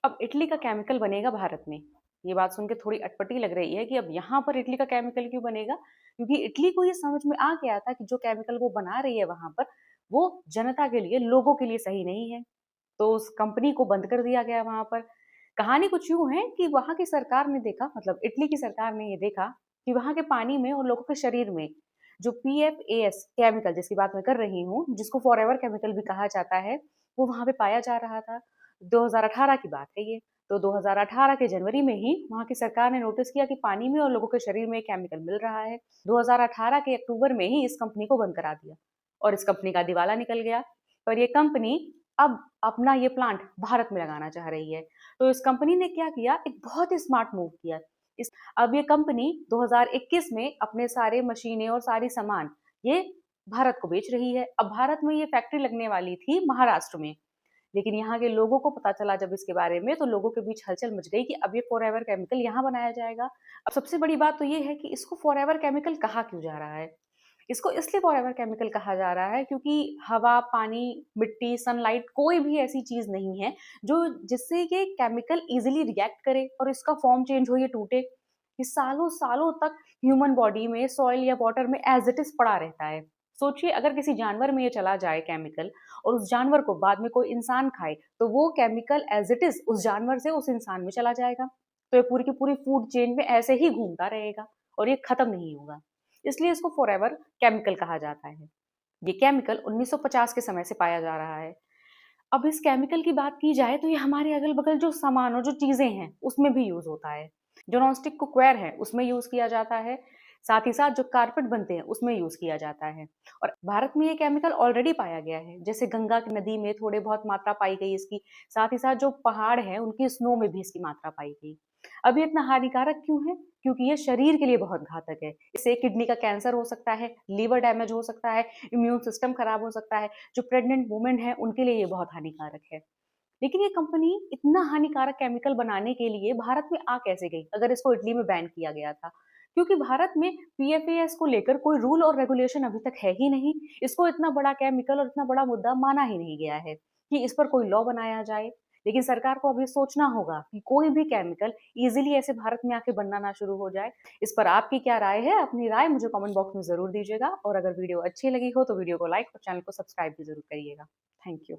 अब इटली का केमिकल बनेगा भारत में। ये बात सुन के थोड़ी अटपटी लग रही है कि अब यहाँ पर इटली का केमिकल क्यों बनेगा? क्योंकि इटली को ये समझ में आ गया था कि जो केमिकल वो बना रही है वहाँ पर, वो जनता के लिए, लोगों के लिए सही नहीं है। तो उस कंपनी को बंद कर दिया गया वहाँ पर। कहानी कुछ यूँ है कि वहाँ की सरकार ने देखा, मतलब इटली की सरकार ने ये देखा कि वहाँ के पानी में और लोगों के शरीर में जो पीएफएस केमिकल जिसकी बात मैं कर रही हूँ, जिसको फॉरएवर केमिकल भी कहा जाता है, वो वहाँ पे पाया जा रहा था। 2018 की बात है ये। तो 2018 के जनवरी में ही वहाँ की सरकार ने नोटिस किया कि पानी में और लोगों के शरीर में केमिकल मिल रहा है। 2018 के अक्टूबर में ही इस कंपनी को बंद करा दिया और इस कंपनी का दिवाला निकल गया। पर ये कंपनी अब अपना ये प्लांट भारत में लगाना चाह रही है। तो इस कंपनी ने क्या किया, एक बहुत ही स्मार्ट मूव किया। इस अब ये कंपनी 2021 में अपने सारे मशीनें और सारी सामान ये भारत को बेच रही है। अब भारत में ये फैक्ट्री लगने वाली थी महाराष्ट्र में, लेकिन यहाँ के लोगों को पता चला जब इसके बारे में, तो लोगों के बीच हलचल मच गई कि अब ये फॉरएवर केमिकल यहाँ बनाया जाएगा। अब सबसे बड़ी बात तो ये है कि इसको फॉरएवर केमिकल कहा क्यों जा रहा है? इसको इसलिए फॉरएवर केमिकल कहा जा रहा है क्योंकि हवा, पानी, मिट्टी, सनलाइट कोई भी ऐसी चीज नहीं है जो जिससे ये केमिकल इजीली रिएक्ट करे और इसका फॉर्म चेंज हो, ये टूटे। ये सालों सालों तक ह्यूमन बॉडी में, सॉइल या वाटर में एज इट इज पड़ा रहता है। सोचिए अगर किसी जानवर में ये चला जाए केमिकल और उस जानवर को बाद में कोई इंसान खाए, तो वो केमिकल एज इट इज उस जानवर से उस इंसान में चला जाएगा। तो ये पूरी की पूरी फूड चेन में ऐसे ही घूमता रहेगा और ये खत्म नहीं होगा। इसलिए इसको फॉरएवर केमिकल कहा जाता है। ये केमिकल 1950 के समय से पाया जा रहा है। अब इस केमिकल की बात की जाए तो ये हमारे अगल-बगल जो सामान और जो चीजें हैं उसमें भी यूज होता है। जो नॉनस्टिक कुकवेयर है उसमें यूज किया जाता है। साथ ही साथ जो कारपेट बनते हैं उसमें यूज किया जाता है। और भारत में ये केमिकल ऑलरेडी पाया गया है, जैसे गंगा की नदी में थोड़े बहुत मात्रा पाई गई इसकी। साथ ही साथ जो पहाड़ है उनकी स्नो में भी इसकी मात्रा पाई गई। अब ये इतना हानिकारक क्यों है? क्योंकि ये शरीर के लिए बहुत घातक है। इससे किडनी का कैंसर हो सकता है, लीवर डैमेज हो सकता है, इम्यून सिस्टम खराब हो सकता है। जो प्रेग्नेंट वुमेन है उनके लिए ये बहुत हानिकारक है। लेकिन ये कंपनी इतना हानिकारक केमिकल बनाने के लिए भारत में आ कैसे गई, अगर इसको इटली में बैन किया गया था? क्योंकि भारत में पीएफएस को लेकर कोई रूल और रेगुलेशन अभी तक है ही नहीं। इसको इतना बड़ा केमिकल और इतना बड़ा मुद्दा माना ही नहीं गया है कि इस पर कोई लॉ बनाया जाए। लेकिन सरकार को अभी सोचना होगा कि कोई भी केमिकल इजीली ऐसे भारत में आके बनना ना शुरू हो जाए। इस पर आपकी क्या राय है? अपनी राय मुझे कमेंट बॉक्स में जरूर दीजिएगा और अगर वीडियो अच्छी लगी हो तो वीडियो को लाइक और चैनल को सब्सक्राइब भी जरूर करिएगा। Thank you.